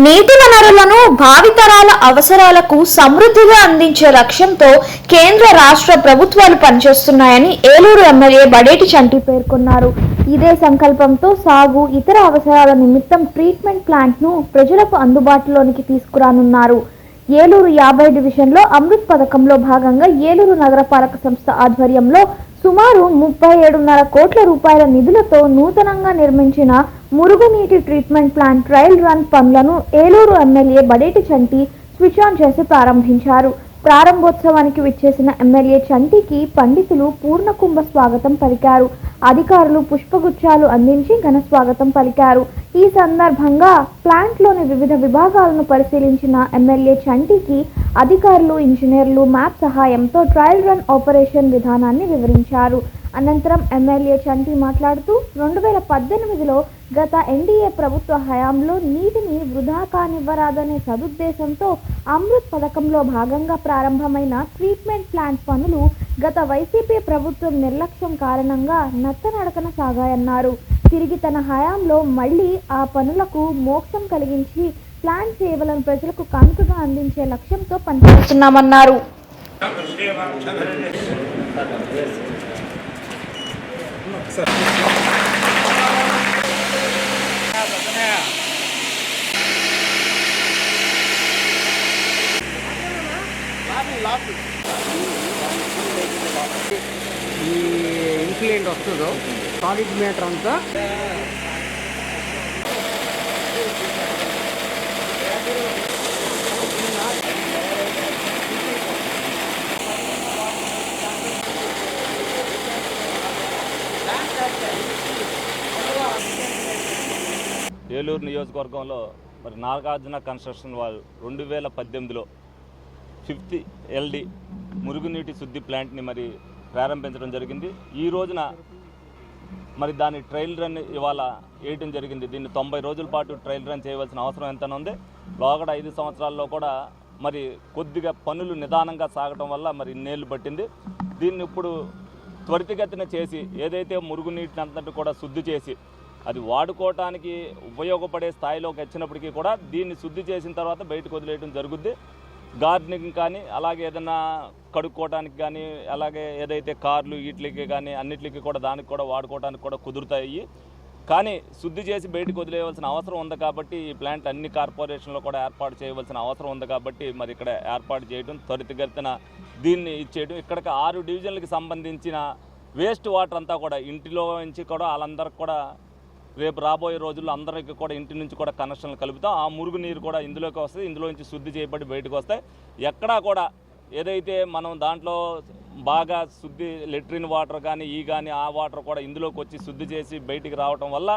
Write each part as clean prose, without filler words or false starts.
నీటి వనరులను భావితరాల అవసరాలకు సమృద్ధిగా అందించే లక్ష్యంతో కేంద్ర రాష్ట్ర ప్రభుత్వాలు పనిచేస్తున్నాయని ఏలూరు ఎమ్మెల్యే బడేటి చంటి పేర్కొన్నారు. ఇదే సంకల్పంతో సాగు, ఇతర అవసరాల నిమిత్తం ట్రీట్మెంట్ ప్లాంట్ను ప్రజలకు అందుబాటులోనికి తీసుకురానున్నారు. ఏలూరు 50 డివిజన్లో అమృత్ పథకంలో భాగంగా ఏలూరు నగరపాలక సంస్థ ఆధ్వర్యంలో సుమారు 37.5 కోట్ల రూపాయల నిధులతో నూతనంగా నిర్మించిన మురుగునీటి ట్రీట్మెంట్ ప్లాంట్ ట్రయల్ రన్ పనులను Eluru MLA Badeti Chanti switch on చేసి ప్రారంభించారు. ప్రారంభోత్సవానికి విచ్చేసిన ఎమ్మెల్యే చంటికి పండితులు పూర్ణకుంభ స్వాగతం పలికారు. అధికారులు పుష్పగుచ్చాలు అందించి ఘన స్వాగతం పలికారు. ఈ సందర్భంగా ప్లాంట్లోని వివిధ విభాగాలను పరిశీలించిన ఎమ్మెల్యే చంటికి అధికారులు, ఇంజనీర్లు మ్యాప్ సహాయంతో ట్రయల్ రన్ ఆపరేషన్ విధానాన్ని వివరించారు. అనంతరం ఎమ్మెల్యే చంటి మాట్లాడుతూ 2018లో గత ఎన్డీఏ ప్రభుత్వ హయాంలో నీటిని వృధా కానివ్వరాదనే సదుద్దేశంతో అమృత్ పథకంలో భాగంగా ప్రారంభమైన ట్రీట్మెంట్ ప్లాంట్ పనులు గత వైసీపీ ప్రభుత్వం నిర్లక్ష్యం కారణంగా నత్తనడకన సాగాయన్నారు. తిరిగి తన హయాంలో మళ్లీ ఆ పనులకు మోక్షం కలిగించి ప్లాంట్ సేవలను ప్రజలకు కానుకగా అందించే లక్ష్యంతో పనిచేస్తున్నామన్నారు. ఈ ఇన్ఫ్లుయెంట్ వస్తుందో సాలిడ్ మీటర్ అంతా ఏలూరు నియోజకవర్గంలో మరి నాగార్జున కన్స్ట్రక్షన్ వాళ్ళు 2018లో 5th LD మురుగునీటి శుద్ధి ప్లాంట్ని మరి ప్రారంభించడం జరిగింది. ఈ రోజున మరి దాని ట్రయల్ రన్ ఇవాళ వేయడం జరిగింది. దీన్ని 90 రోజుల పాటు ట్రయల్ రన్ చేయవలసిన అవసరం ఎంత ఉంది. లోగడ 5 సంవత్సరాల్లో కూడా మరి కొద్దిగా పనులు నిదానంగా సాగటం వల్ల మరి ఇన్నేళ్ళు పట్టింది. దీన్ని ఇప్పుడు త్వరితగతిన చేసి ఏదైతే మురుగునీటిని అంతటి కూడా శుద్ధి చేసి అది వాడుకోవటానికి ఉపయోగపడే స్థాయిలోకి వచ్చినప్పటికీ కూడా దీన్ని శుద్ధి చేసిన తర్వాత బయటకు వదిలేయడం జరుగుద్ది. గార్డెనింగ్ కానీ, అలాగే ఏదైనా కడుక్కోవడానికి కానీ, అలాగే ఏదైతే కార్లు వీటికి కానీ అన్నిటికీ కూడా దానికి కూడా వాడుకోవడానికి కూడా కుదురుతాయి. కానీ శుద్ధి చేసి బయటకు వదిలేయవలసిన అవసరం ఉంది కాబట్టి ఈ ప్లాంట్ అన్ని కార్పొరేషన్లో కూడా ఏర్పాటు చేయవలసిన అవసరం ఉంది కాబట్టి మరి ఇక్కడ ఏర్పాటు చేయడం, త్వరితగతిన దీన్ని ఇచ్చేయడం. ఇక్కడికి 6 డివిజన్లకి సంబంధించిన వేస్ట్ వాటర్ అంతా కూడా ఇంటిలో నుంచి కూడా వాళ్ళందరికీ కూడా రేపు రాబోయే రోజుల్లో అందరికీ కూడా ఇంటి నుంచి కూడా కనెక్షన్లు కలుపుతాం. ఆ మురుగు నీరు కూడా ఇందులోకి వస్తుంది. ఇందులో నుంచి శుద్ధి చేయబడి బయటకు వస్తాయి. ఎక్కడా కూడా ఏదైతే మనం దాంట్లో బాగా శుద్ధి లెట్రిన్ వాటర్ కానీ ఆ వాటర్ కూడా ఇందులోకి వచ్చి శుద్ధి చేసి బయటికి రావటం వల్ల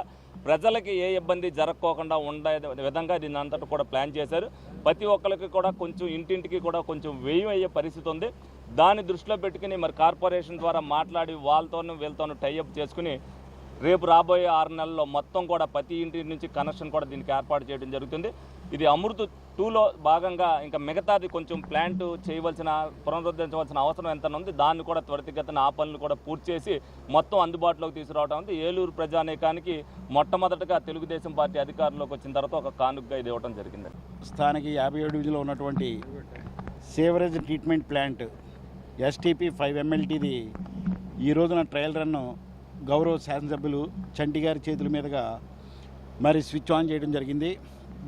ప్రజలకి ఏ ఇబ్బంది జరగకోకుండా ఉండే విధంగా దీన్ని అంతటా కూడా ప్లాన్ చేశారు. ప్రతి ఒక్కరికి కూడా కొంచెం ఇంటింటికి కూడా కొంచెం వ్యయం అయ్యే పరిస్థితి ఉంది. దాన్ని దృష్టిలో పెట్టుకుని మరి కార్పొరేషన్ ద్వారా మాట్లాడి వాళ్ళతోనూ వీళ్ళతోనూ టైఅప్ చేసుకుని రేపు రాబోయే 6 నెలల్లో మొత్తం కూడా ప్రతి ఇంటి నుంచి కనెక్షన్ కూడా దీనికి ఏర్పాటు చేయడం జరుగుతుంది. ఇది అమృత్ 2లో భాగంగా ఇంకా మిగతాది కొంచెం ప్లాంట్ చేయవలసిన పునరుద్ధరించవలసిన అవసరం ఎంత ఉంది. దాన్ని కూడా త్వరితగతిన ఆ పనులు కూడా పూర్తి చేసి మొత్తం అందుబాటులోకి తీసుకురావడం ఉంది. ఏలూరు ప్రజానీకానికి మొట్టమొదటగా తెలుగుదేశం పార్టీ అధికారంలోకి వచ్చిన తర్వాత ఒక కానుకగా ఇది ఇవ్వడం జరిగింది. స్థానిక 57 డివిజన్లో ఉన్నటువంటి సేవరేజ్ ట్రీట్మెంట్ ప్లాంట్ STP 5 MLTది ఈ రోజున ట్రయల్ రన్ను గౌరవ శాసనసభ్యులు చంటి గారి చేతుల మీదుగా మరి స్విచ్ ఆన్ చేయడం జరిగింది.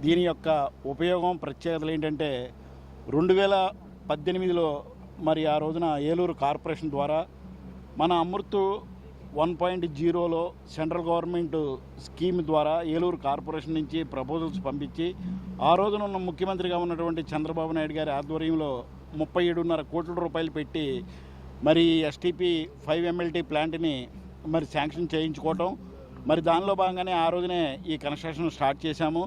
దీని యొక్క ఉపయోగం, ప్రత్యేకతలు ఏంటంటే 2018లో మరి ఆ రోజున ఏలూరు కార్పొరేషన్ ద్వారా మన అమృత్ 1.0లో సెంట్రల్ గవర్నమెంట్ స్కీమ్ ద్వారా ఏలూరు కార్పొరేషన్ నుంచి ప్రపోజల్స్ పంపించి ఆ రోజున ఉన్న ముఖ్యమంత్రిగా ఉన్నటువంటి చంద్రబాబు నాయుడు గారి ఆధ్వర్యంలో 37.5 కోట్ల రూపాయలు పెట్టి మరి STP 5 MLT ప్లాంట్ని మరి శాంక్షన్ చేయించుకోవటం, మరి దానిలో భాగంగానే ఆ రోజునే ఈ కన్స్ట్రక్షన్ స్టార్ట్ చేశాము.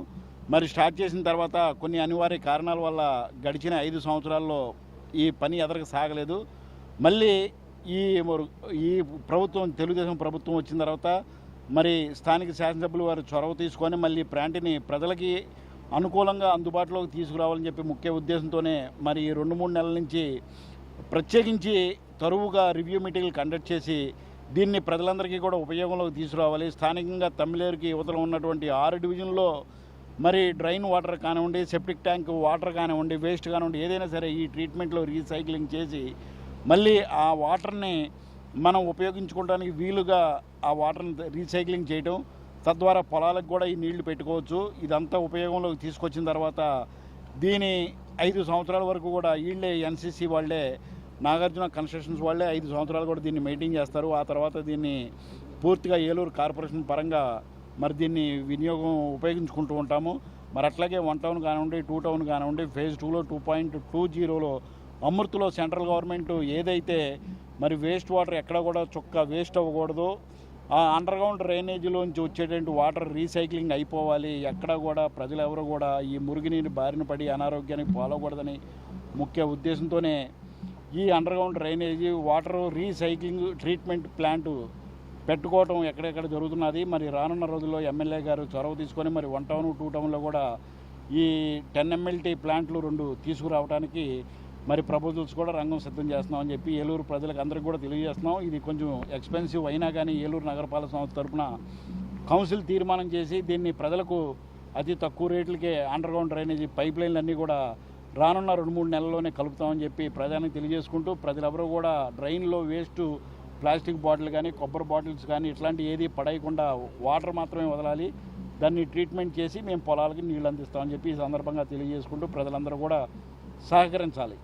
మరి స్టార్ట్ చేసిన తర్వాత కొన్ని అనివార్య కారణాల వల్ల గడిచిన 5 సంవత్సరాల్లో ఈ పని ఎదరకు సాగలేదు. మళ్ళీ ఈ ప్రభుత్వం, తెలుగుదేశం ప్రభుత్వం వచ్చిన తర్వాత మరి స్థానిక శాసనసభ్యులు వారు చొరవ తీసుకొని మళ్ళీ ప్లాంట్ని ప్రజలకి అనుకూలంగా అందుబాటులోకి తీసుకురావాలని చెప్పి ముఖ్య ఉద్దేశంతోనే మరి 2-3 నెలల నుంచి ప్రత్యేకించి తరువుగా రివ్యూ మీటింగ్లు కండక్ట్ చేసి దీన్ని ప్రజలందరికీ కూడా ఉపయోగంలోకి తీసుకురావాలి. స్థానికంగా తమ్మిలేరుకి యువతలో ఉన్నటువంటి 6 డివిజన్లో మరి డ్రైన్ వాటర్ కానివ్వండి, సెప్టిక్ ట్యాంక్ వాటర్ కానివ్వండి, వేస్ట్ కానివ్వండి, ఏదైనా సరే ఈ ట్రీట్మెంట్లో రీసైక్లింగ్ చేసి మళ్ళీ ఆ వాటర్ని మనం ఉపయోగించుకోవడానికి వీలుగా ఆ వాటర్ని రీసైక్లింగ్ చేయటం, తద్వారా పొలాలకు కూడా ఈ నీళ్లు పెట్టుకోవచ్చు. ఇదంతా ఉపయోగంలోకి తీసుకొచ్చిన తర్వాత దీని 5 సంవత్సరాల వరకు కూడా వీళ్ళే ఎన్సీసీ వాళ్ళే, నాగార్జున కన్స్ట్రక్షన్స్ వాళ్ళే 5 సంవత్సరాలు కూడా దీన్ని మెయింటైన్ చేస్తారు. ఆ తర్వాత దీన్ని పూర్తిగా ఏలూరు కార్పొరేషన్ పరంగా మరి దీన్ని వినియోగం ఉపయోగించుకుంటూ ఉంటాము. మరి అట్లాగే 1 టౌన్ కానివ్వండి, 2 టౌన్ కానివ్వండి, ఫేజ్ 2లో 2.20లో అమృత్లో సెంట్రల్ గవర్నమెంట్ ఏదైతే మరి వేస్ట్ వాటర్ ఎక్కడ కూడా చుక్క వేస్ట్ అవ్వకూడదు, ఆ అండర్గ్రౌండ్ డ్రైనేజీలోంచి వచ్చేటువంటి వాటర్ రీసైక్లింగ్ అయిపోవాలి, ఎక్కడ కూడా ప్రజలు ఎవరు కూడా ఈ మురుగునీరు బారిన పడి అనారోగ్యానికి పాల్గొకూడదని ముఖ్య ఉద్దేశంతోనే ఈ underground drainage water recycling treatment plant పెట్టుకోవటం ఎక్కడెక్కడ జరుగుతున్నది. మరి రానున్న రోజుల్లో ఎమ్మెల్యే గారు చొరవ తీసుకొని మరి 1 టౌన్ 2 టౌన్లో కూడా ఈ 10 MLT ప్లాంట్లు 2 తీసుకురావడానికి మరి ప్రపోజల్స్ కూడా రంగం సిద్ధం చేస్తున్నామని చెప్పి ఏలూరు ప్రజలకు అందరికీ కూడా తెలియజేస్తున్నాం. ఇది కొంచెం ఎక్స్పెన్సివ్ అయినా కానీ ఏలూరు నగరపాలక సంస్థ తరఫున కౌన్సిల్ తీర్మానం చేసి దీన్ని ప్రజలకు అతి తక్కువ రేట్లకే అండర్గ్రౌండ్ డ్రైనేజీ పైప్ లైన్లు అన్నీ కూడా రానున్న 2-3 నెలల్లోనే కలుపుతామని చెప్పి ప్రజానికి తెలియజేసుకుంటూ ప్రజలెవరూ కూడా డ్రైన్లో వేస్ట్ ప్లాస్టిక్ బాటిల్ కానీ, కొబ్బరి బాటిల్స్ కానీ ఇట్లాంటి ఏది పడేయకుండా వాటర్ మాత్రమే వదలాలి, దాన్ని ట్రీట్మెంట్ చేసి మేము పొలాలకి నీళ్ళు అందిస్తామని చెప్పి ఈ సందర్భంగా తెలియజేసుకుంటూ ప్రజలందరూ కూడా సహకరించాలి.